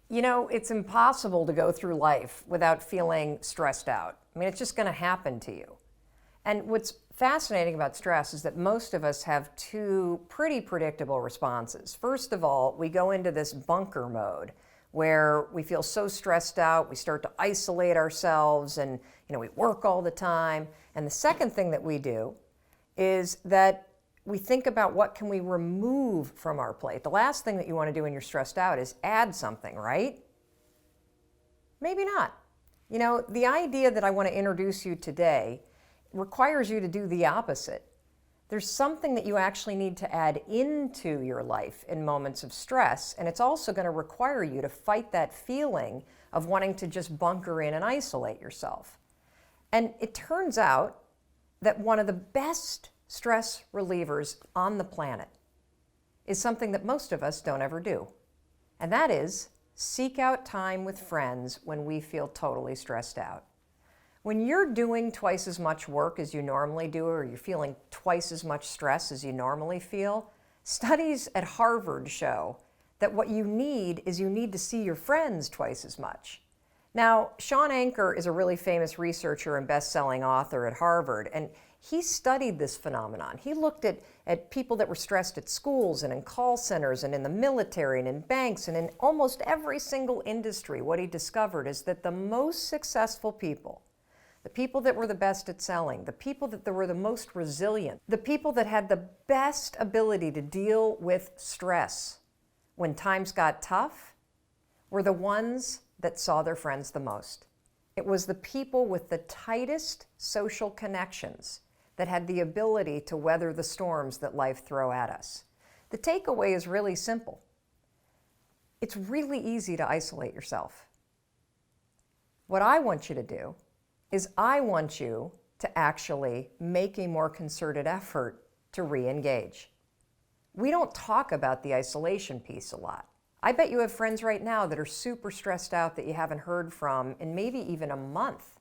You know, it's impossible to go through life without feeling stressed out. I mean, it's just going to happen to you. And what's fascinating about stress is that most of us have two pretty predictable responses. First of all, we go into this bunker mode where we feel so stressed out, we start to isolate ourselves, and we work all the time. And the second thing that we do is that we think about what can we remove from our plate. The last thing that you want to do when you're stressed out is add something, right? Maybe not. You know, the idea that I want to introduce you today requires you to do the opposite. There's something that you actually need to add into your life in moments of stress, and it's also going to require you to fight that feeling of wanting to just bunker in and isolate yourself. And it turns out that one of the best stress relievers on the planet is something that most of us don't ever do. And that is seek out time with friends when we feel totally stressed out. When you're doing twice as much work as you normally do, or you're feeling twice as much stress as you normally feel, studies at Harvard show that what you need is you need to see your friends twice as much. Now, Sean Anker is a really famous researcher and best-selling author at Harvard, and he studied this phenomenon. He looked at people that were stressed at schools and in call centers and in the military and in banks and in almost every single industry. What he discovered is that the most successful people, the people that were the best at selling, the people that were the most resilient, the people that had the best ability to deal with stress when times got tough, were the ones that saw their friends the most. It was the people with the tightest social connections that had the ability to weather the storms that life throw at us. The takeaway is really simple. It's really easy to isolate yourself. What I want you to do is I want you to actually make a more concerted effort to re-engage. We don't talk about the isolation piece a lot. I bet you have friends right now that are super stressed out that you haven't heard from in maybe even a month.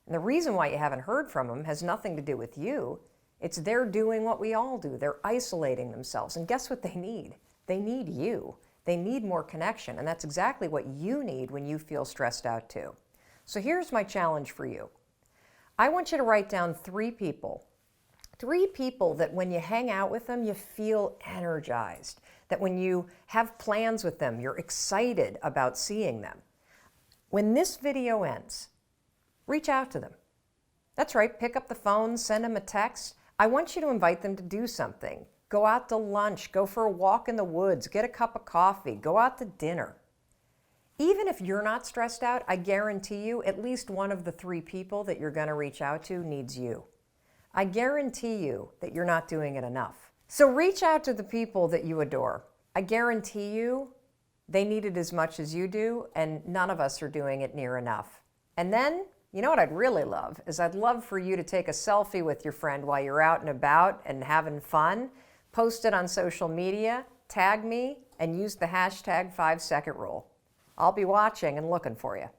And the reason why you haven't heard from them has nothing to do with you. It's they're doing what we all do. They're isolating themselves. And guess what they need? They need you. They need more connection. And that's exactly what you need when you feel stressed out too. So here's my challenge for you. I want you to write down three people that when you hang out with them, you feel energized. That when you have plans with them, you're excited about seeing them. When this video ends, reach out to them. That's right, pick up the phone, send them a text. I want you to invite them to do something. Go out to lunch, go for a walk in the woods, get a cup of coffee, go out to dinner. Even if you're not stressed out, I guarantee you at least one of the three people that you're going to reach out to needs you. I guarantee you that you're not doing it enough. So reach out to the people that you adore. I guarantee you they need it as much as you do, and none of us are doing it near enough. And then, you know what I'd really love is I'd love for you to take a selfie with your friend while you're out and about and having fun, post it on social media, tag me, and use the hashtag 5-second rule. I'll be watching and looking for you.